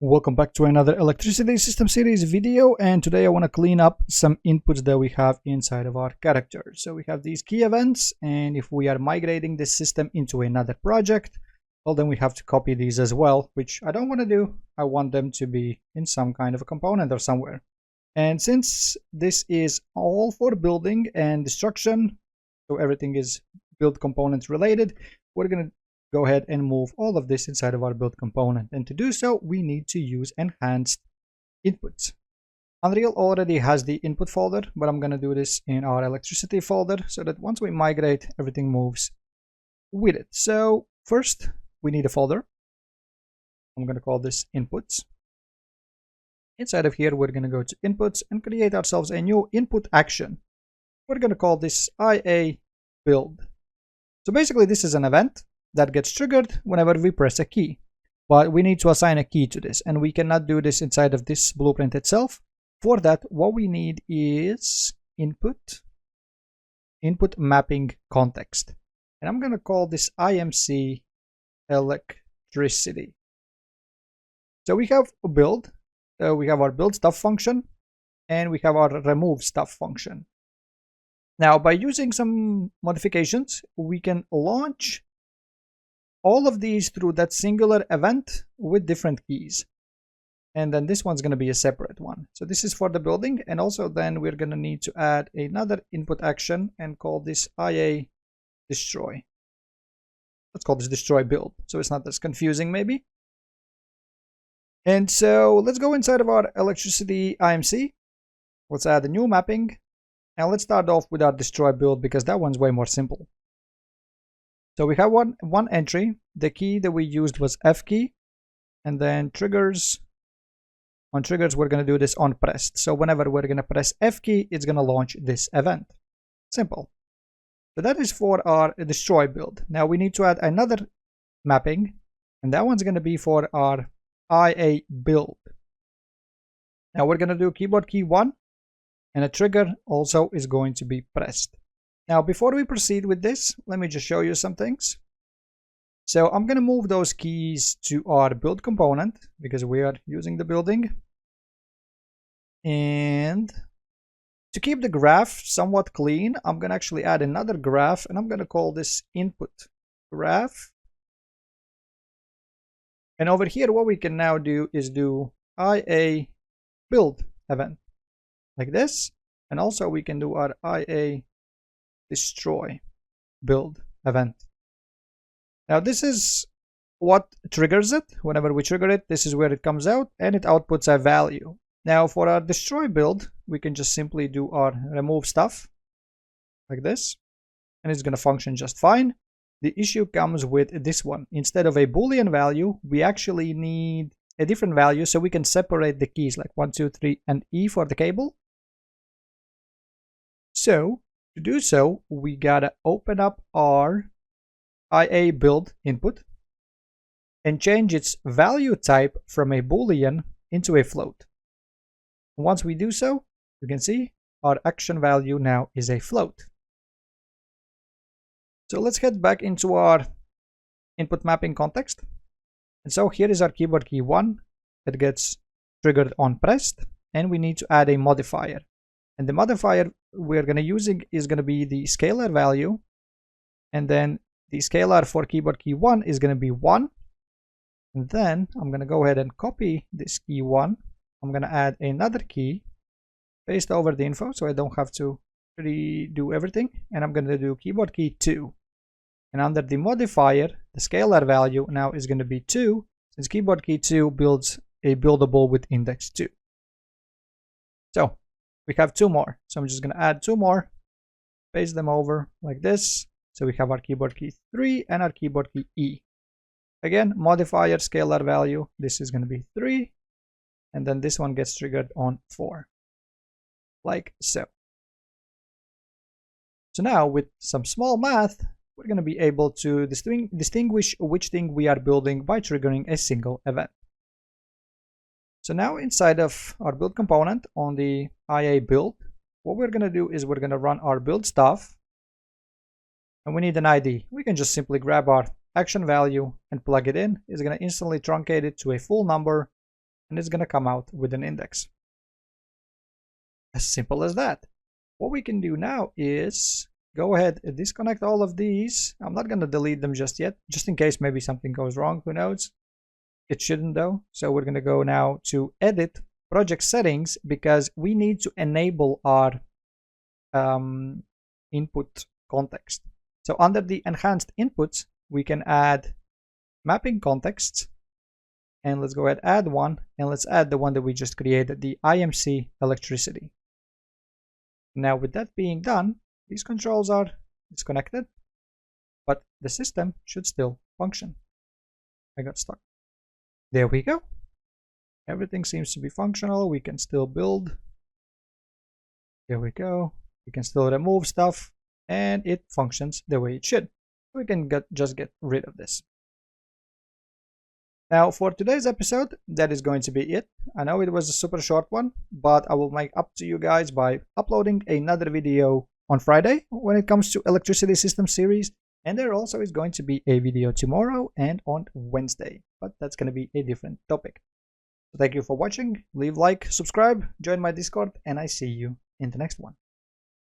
Welcome back to another electricity system series video, and today I want to clean up some inputs that we have inside of our character. So we have these key events, and if we are migrating this system into another project, well, then we have to copy these as well, which I don't want to do. I want them to be in some kind of a component or somewhere. And since this is all for building and destruction, so everything is build components related, we're going to go ahead and move all of this inside of our build component. And to do so, we need to use enhanced inputs. Unreal already has the input folder, but I'm going to do this in our electricity folder so that once we migrate, everything moves with it. So first, we need a folder. I'm going to call this inputs. Inside of here, we're going to go to inputs and create ourselves a new input action. We're going to call this IA build. So basically, this is an event that gets triggered whenever we press a key. But we need to assign a key to this, and we cannot do this inside of this blueprint itself. For that, what we need is input mapping context. And I'm going to call this IMC electricity. So we have a build. We have our build stuff function, and we have our remove stuff function. Now, by using some modifications, we can launch all of these through that singular event with different keys. And then this one's going to be a separate one. So this is for the building, and also then we're going to need to add another input action and call this IA destroy. Let's call this destroy build, so it's not as confusing maybe. And so let's go inside of our electricity IMC. Let's add a new mapping, and let's start off with our destroy build because that one's way more simple. So we have one entry. The key that we used was F key, and then triggers. On triggers, we're going to do this on pressed. So whenever we're going to press F key, it's going to launch this event. Simple. So that is for our destroy build. Now we need to add another mapping, and that one's going to be for our IA build. Now we're going to do keyboard key 1, and a trigger also is going to be pressed. Now, before we proceed with this, let me just show you some things. So I'm going to move those keys to our build component because we are using the building. And to keep the graph somewhat clean, I'm going to actually add another graph, and I'm going to call this input graph. And over here, what we can now do is do IA build event like this. And also we can do our IA destroy build event. Now this is what triggers it. Whenever we trigger it, this is where it comes out, and it outputs a value. Now for our destroy build, we can just simply do our remove stuff like this, and it's going to function just fine. The issue comes with this one. Instead of a Boolean value, we actually need a different value so we can separate the keys like 1, 2, 3, and E for the cable. So to do so, we gotta open up our IA build input and change its value type from a Boolean into a float. Once we do so, you can see our action value now is a float. So let's head back into our input mapping context. And so here is our keyboard key 1 that gets triggered on pressed, and we need to add a modifier. And the modifier we're going to using is going to be the scalar value, and then the scalar for keyboard key 1 is going to be 1. And then I'm going to go ahead and copy this key 1. I'm going to add another key, paste over the info so I don't have to redo everything, and I'm going to do keyboard key 2. And under the modifier, the scalar value now is going to be 2, since keyboard key 2 builds a buildable with index 2. So we have 2 more. So I'm just going to add 2 more, paste them over like this. So we have our keyboard key 3 and our keyboard key E. Again, modifier scalar value. This is going to be 3. And then this one gets triggered on 4. Like so. So now with some small math, we're going to be able to distinguish which thing we are building by triggering a single event. So now inside of our build component on the IA build, what we're going to do is we're going to run our build stuff, and we need an ID. We can just simply grab our action value and plug it in. It's going to instantly truncate it to a full number and it's going to come out with an index. As simple as that. What we can do now is go ahead and disconnect all of these. I'm not going to delete them just yet, just in case maybe something goes wrong. Who knows? It shouldn't though. So we're going to go now to edit project settings because we need to enable our input context. So under the enhanced inputs, we can add mapping contexts. And let's go ahead add one, and let's add the one that we just created, the IMC electricity. Now with that being done, these controls are disconnected, but the system should still function. I got stuck. There we go. Everything seems to be functional. We can still build. There we go. We can still remove stuff, and it functions the way it should. We can just get rid of this. Now for today's episode, that is going to be it. I know it was a super short one, but I will make up to you guys by uploading another video on Friday when it comes to electricity system series. And there also is going to be a video tomorrow and on Wednesday, but that's going to be a different topic. So thank you for watching. Leave like, subscribe, join my Discord, and I see you in the next one.